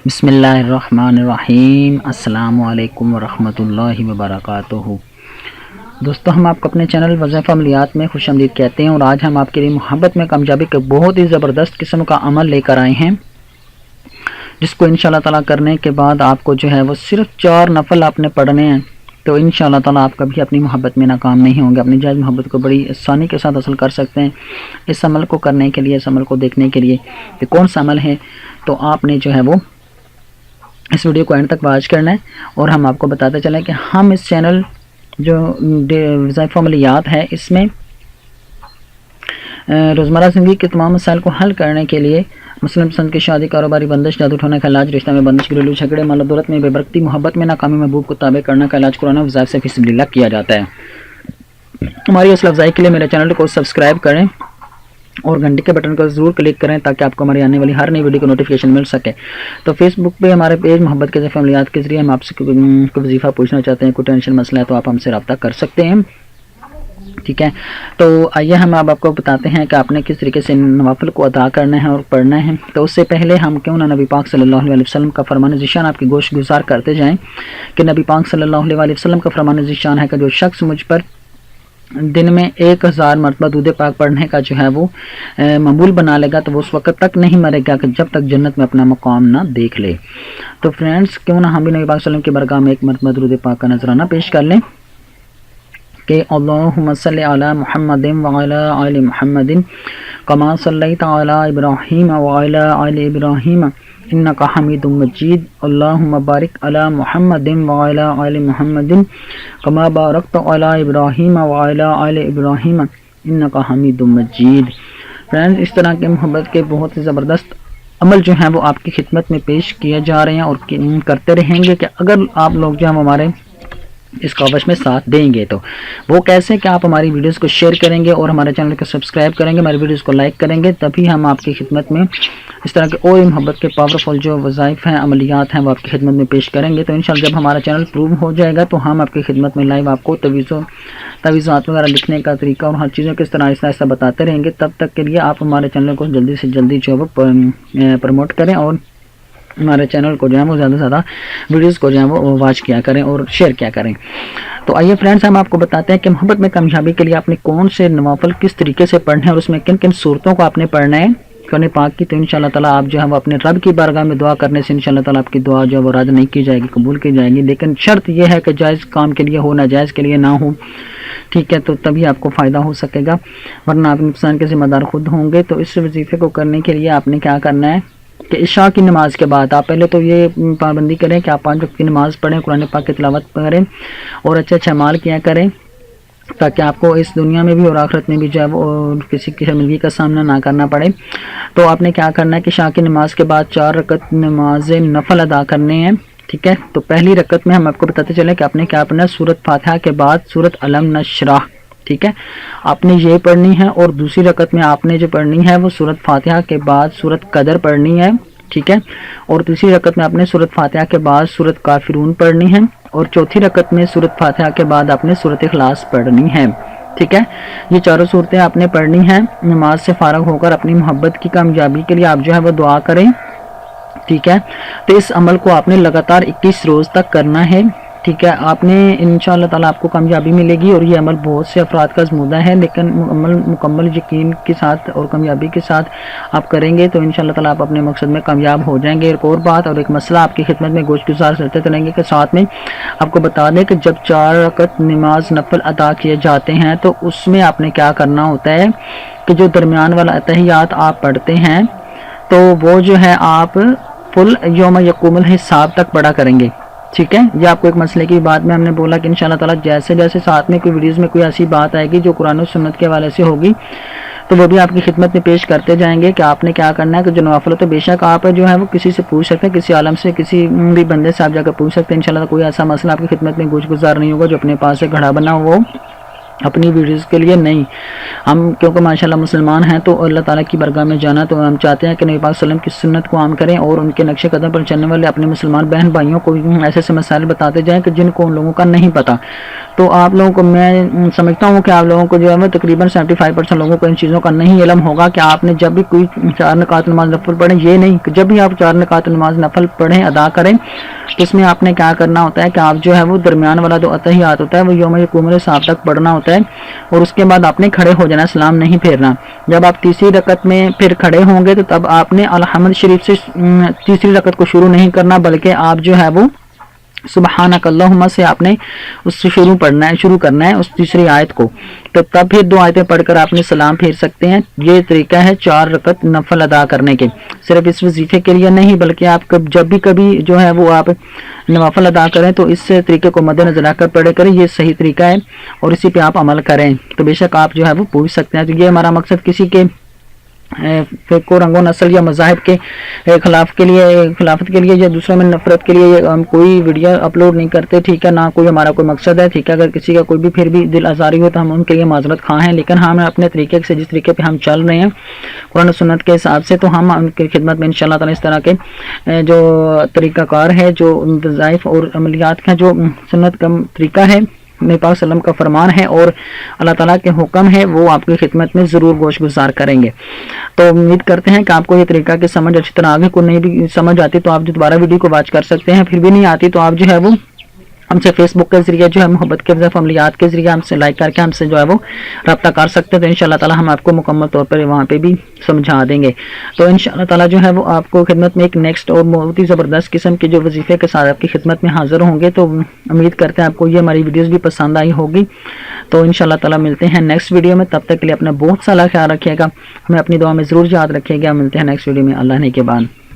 بسم اللہ الرحمن الرحیم۔ السلام علیکم ورحمۃ اللہ وبرکاتہ۔ دوستو، ہم آپ کو اپنے چینل وظیفہ عملیات میں خوش آمدید کہتے ہیں، اور آج ہم آپ کے لیے محبت میں کامیابی کے بہت ہی زبردست قسم کا عمل لے کر آئے ہیں، جس کو انشاءاللہ تعالیٰ کرنے کے بعد آپ کو جو ہے وہ صرف 4 نفل آپ نے پڑھنے ہیں، تو انشاءاللہ تعالیٰ آپ کبھی اپنی محبت میں ناکام نہیں ہوں گے، اپنی جائز محبت کو بڑی آسانی کے ساتھ حاصل کر سکتے ہیں۔ اس عمل کو کرنے کے لیے، اس عمل کو دیکھنے کے لیے کہ کون سا عمل ہے، تو آپ نے جو ہے وہ اس ویڈیو کو اینڈ تک واچ کرنا ہے، اور ہم آپ کو بتاتے چلیں کہ ہم اس چینل جو وظائف عملیات ہے، اس میں روزمرہ زندگی کے تمام مسائل کو حل کرنے کے لیے مسلم پسند کی شادی، کاروباری بندش، جادو ٹونا کا علاج، رشتہ میں بندش، گھریلو جھگڑے، مال و دولت میں بے برکتی، محبت میں ناکامی، محبوب کو تابع کرنے کا علاج قرآن وظائف سے فی سبیل اللہ کیا جاتا ہے۔ ہماری حوصلہ افزائی کے لیے میرے چینل کو سبسکرائب کریں اور گھنٹی کے بٹن کو ضرور کلک کریں تاکہ آپ کو ہماری آنے والی ہر نئی ویڈیو کو نوٹیفیکیشن مل سکے۔ تو فیس بک پہ ہمارے پیج محبت کے وظیفہ عملیات کے ذریعے ہم آپ سے کوئی وظیفہ پوچھنا چاہتے ہیں، کوئی ٹینشن مسئلہ ہے، تو آپ ہم سے رابطہ کر سکتے ہیں، ٹھیک ہے۔ تو آئیے ہم آپ کو بتاتے ہیں کہ آپ نے کس طریقے سے نوافل کو ادا کرنا ہے اور پڑھنا ہے۔ تو اس سے پہلے ہم کیوں نہ نبی پاک صلی اللہ علیہ وسلم کا فرمان ذیشان آپ کی گوش گزار کرتے جائیں کہ نبی پاک صلی اللہ علیہ وسلم کا فرمان ذیشان ہے کہ جو شخص مجھ پر دن میں 1000 مرتبہ درود پاک پڑھنے کا جو ہے وہ معمول بنا لے گا، تو وہ اس وقت تک نہیں مرے گا کہ جب تک جنت میں اپنا مقام نہ دیکھ لے۔ تو فرینڈز، کیوں نہ ہم بھی نبی پاک صلی اللہ علیہ وسلم کی برگاہ میں ایک مرتبہ درود پاک کا نذرانہ پیش کر لیں کہ اللہم صلی علی محمد وعلی آل محمد کما صلیت علی ابراہیم وعلی آل ابراہیم انک حمید مجید، اللہم بارک علی محمد وعلی آل محمد کما بارکت علی ابراہیم وعلی آل ابراہیم انک حمید مجید۔ فرینڈز، اس طرح کے محبت کے بہت ہی زبردست عمل جو ہیں وہ آپ کی خدمت میں پیش کیے جا رہے ہیں اور کرتے رہیں گے، کہ اگر آپ لوگ جو ہیں ہمارے اس کاوش میں ساتھ دیں گے۔ تو وہ کیسے کہ آپ ہماری ویڈیوز کو شیئر کریں گے اور ہمارے چینل کو سبسکرائب کریں گے، ہماری ویڈیوز کو لائک کریں گے، تبھی ہم آپ کی خدمت میں اس طرح کے اور محبت کے پاورفل جو وظائف ہیں، عملیات ہیں، وہ آپ کی خدمت میں پیش کریں گے۔ تو انشاءاللہ جب ہمارا چینل پروو ہو جائے گا تو ہم آپ کی خدمت میں لائیو آپ کو تعویذات وغیرہ لکھنے کا طریقہ اور ہر چیزوں کس طرح آہستہ آہستہ بتاتے رہیں گے۔ تب تک کے لیے آپ ہمارے چینل کو جلدی سے جلدی جو ہے وہ پروموٹ کریں، اور ہمارے چینل کو جو ہے وہ زیادہ سے زیادہ ویڈیوز کو جو ہے وہ واچ کیا کریں اور شیئر کیا کریں۔ تو آئیے فرینڈز، ہم آپ کو بتاتے ہیں کہ محبت میں کامیابی کے لیے آپ نے کون سے نوافل کس طریقے سے پڑھنے ہیں، اور اس میں کن کن صورتوں کو آپ نے پڑھنا ہے قرآن پاک کی۔ تو انشاءاللہ تعالیٰ آپ جو ہے وہ اپنے رب کی بارگاہ میں دعا کرنے سے انشاءاللہ تعالیٰ آپ کی دعا جو ہے وہ رد نہیں کی جائے گی، قبول کی جائے گی، لیکن شرط یہ ہے کہ جائز کام کے لیے ہو، ناجائز کے لیے نہ ہو، ٹھیک ہے، تو تبھی آپ کو فائدہ ہو سکے گا، ورنہ آپ نقصان کے ذمہ دار خود ہوں گے۔ تو اس وظیفے کو کرنے کے لیے آپ نے کیا کرنا ہے کہ عشاء کی نماز کے بعد آپ پہلے تو یہ پابندی کریں کہ آپ 5 وقت کی نماز پڑھیں، قرآن پاک کی تلاوت کریں اور اچھے اچھے اعمال کیا کریں، تاکہ آپ کو اس دنیا میں بھی اور آخرت میں بھی جو ہے وہ کسی کی شرمندگی کا سامنا نہ کرنا پڑے۔ تو آپ نے کیا کرنا ہے کہ عشاء کی نماز کے بعد 4 رکعت نماز نفل ادا کرنے ہیں، ٹھیک ہے۔ تو پہلی رکعت میں ہم آپ کو بتاتے چلیں کہ آپ نے کیا پڑھنا ہے، سورۃ فاتحہ کے بعد سورۃ علم نشرح، ٹھیک ہے، آپ نے یہ پڑھنی ہے، اور دوسری رکعت میں آپ نے جو پڑھنی ہے وہ سورۃ فاتحہ کے بعد سورۃ قدر پڑھنی ہے، ٹھیک ہے، اور تیسری رکعت میں آپ نے سورۃ فاتحہ کے بعد سورۃ کافرون پڑھنی ہے، اور چوتھی رکعت میں سورۃ فاتحہ کے بعد آپ نے سورۃ اخلاص پڑھنی ہے، ٹھیک ہے۔ یہ چاروں صورتیں آپ نے پڑھنی ہیں۔ نماز سے فارغ ہو کر اپنی محبت کی کامیابی کے لیے آپ جو ہے وہ دعا کریں، ٹھیک ہے۔ تو اس عمل کو آپ نے لگاتار 21 روز تک کرنا ہے، ٹھیک ہے۔ آپ نے انشاءاللہ تعالیٰ آپ کو کامیابی ملے گی، اور یہ عمل بہت سے افراد کا آزمودہ ہے، لیکن مکمل یقین کے ساتھ اور کامیابی کے ساتھ آپ کریں گے تو انشاءاللہ تعالیٰ آپ اپنے مقصد میں کامیاب ہو جائیں گے۔ ایک اور بات اور ایک مسئلہ آپ کی خدمت میں گوش گزار کرتے چلیں گے کہ ساتھ میں آپ کو بتا دیں کہ جب 4 رکعت نماز نفل ادا کیے جاتے ہیں تو اس میں آپ نے کیا کرنا ہوتا ہے کہ جو درمیان والا اتحیات آپ پڑھتے ہیں تو وہ جو ہے آپ فل یوم یقوم الحساب تک پڑھا کریں گے، ٹھیک ہے۔ یہ آپ کو ایک مسئلے کی بات میں ہم نے بولا کہ انشاءاللہ تعالیٰ جیسے جیسے ساتھ میں کوئی ویڈیوز میں کوئی ایسی بات آئے گی جو قرآن و سنت کے حوالے سے ہوگی تو وہ بھی آپ کی خدمت میں پیش کرتے جائیں گے کہ آپ نے کیا کرنا ہے کہ جو نوافل تو بے شک آپ جو ہے وہ کسی سے پوچھ سکتے ہیں، کسی عالم سے، کسی بھی بندے سے آپ جا کر پوچھ سکتے ہیں، انشاءاللہ کوئی ایسا مسئلہ آپ کی خدمت میں گوش گزار نہیں ہوگا جو اپنے پاس سے گھڑا بنا ہوا ہو، اپنی ویڈیوز کے لیے نہیں. ہم کیونکہ ماشاءاللہ مسلمان ہیں تو اللہ تعالیٰ کی برگاہ میں جانا، تو ہم چاہتے ہیں کہ نبی پاک صلی اللہ علیہ وسلم کی سنت کو عام کریں اور ان کے نقش قدم پر چلنے والے اپنے مسلمان بہن بھائیوں کو ایسے ایسے مسائل بتاتے جائیں کہ جن کو ان لوگوں کا نہیں پتہ. تو آپ لوگوں کو میں سمجھتا ہوں کہ آپ لوگوں کو جو ہے وہ تقریباً 75% لوگوں کو ان چیزوں کا نہیں علم ہوگا کہ آپ نے جب بھی کوئی 4 رکعت نماز نفل پڑھیں، یہ نہیں کہ جب بھی آپ 4 رکعت نماز نفل پڑھیں ادا کریں تو اس میں آپ نے کیا کرنا ہوتا ہے کہ آپ جو ہے وہ درمیان والا جو اتحیات ہوتا ہے وہ یوم یقوم الحساب تک پڑھنا ہوتا ہے، اور اس کے بعد آپ نے کھڑے ہو جانا، سلام نہیں پھیرنا. جب آپ تیسری رکعت میں پھر کھڑے ہوں گے تو تب آپ نے الحمد شریف سے تیسری رکعت کو شروع نہیں کرنا، بلکہ آپ جو ہے وہ سبحانک اللہم سے آپ نے اس سے شروع کرنا ہے اس تیسری آیت کو. تو تب پھر 2 آیتیں پڑھ کر آپ نے سلام پھیر سکتے ہیں. یہ طریقہ ہے 4 رکعت نفل ادا کرنے کے، صرف اس وظیفے کے لیے نہیں بلکہ آپ جب بھی کبھی جو ہے وہ آپ نوافل ادا کریں تو اس طریقے کو مد نظر رکھ کر پڑھے کریں. یہ صحیح طریقہ ہے اور اسی پہ آپ عمل کریں تو بے شک آپ جو ہے وہ پوچھ سکتے ہیں. تو یہ ہمارا مقصد کسی کے فقہ و رنگ و نسل یا مذاہب کے خلافت کے لیے یا دوسروں میں نفرت کے لیے ہم کوئی ویڈیو اپلوڈ نہیں کرتے، ٹھیک ہے، نہ کوئی ہمارا کوئی مقصد ہے، ٹھیک ہے. اگر کسی کا کوئی بھی پھر بھی دل آزاری ہو تو ہم ان کے لیے معذرت خواہ ہیں، لیکن ہم اپنے طریقے سے جس طریقے پہ ہم چل رہے ہیں قرآن و سنت کے حساب سے، تو ہم ان کی خدمت میں انشاءاللہ تعالی اس طرح کے جو طریقہ کار ہے، جو وظائف اور عملیات کا جو سنت کا طریقہ ہے، نبی پاک صلی اللہ علیہ وسلم کا فرمان ہے اور اللہ تعالیٰ کے حکم ہے، وہ آپ کی خدمت میں ضرور گوش گزار کریں گے. تو امید کرتے ہیں کہ آپ کو یہ طریقہ کی سمجھ اچھی طرح آگے کو نہیں بھی سمجھ آتی تو آپ جو دوبارہ ویڈیو کو واچ کر سکتے ہیں، پھر بھی نہیں آتی تو آپ جو ہے وہ ہم سے فیس بک کے ذریعے جو ہے محبت کے وظائف عملیات کے ذریعے ہم سے لائک کر کے ہم سے جو ہے وہ رابطہ کر سکتے ہیں. تو انشاءاللہ تعالیٰ ہم آپ کو مکمل طور پر وہاں پہ بھی سمجھا دیں گے. تو انشاءاللہ تعالیٰ جو ہے وہ آپ کو خدمت میں ایک نیکسٹ اور بہت ہی زبردست قسم کے جو وظیفے کے ساتھ آپ کی خدمت میں حاضر ہوں گے. تو امید کرتے ہیں آپ کو یہ ہماری ویڈیوز بھی پسند آئی ہوگی. تو انشاءاللہ تعالیٰ ملتے ہیں نیکسٹ ویڈیو میں. تب تک کے لیے اپنا بہت سارا خیال رکھیے گا، ہمیں اپنی دعا میں ضرور یاد رکھیے گا. ملتے ہیں نیکسٹ ویڈیو میں اللہ نے کے بعد.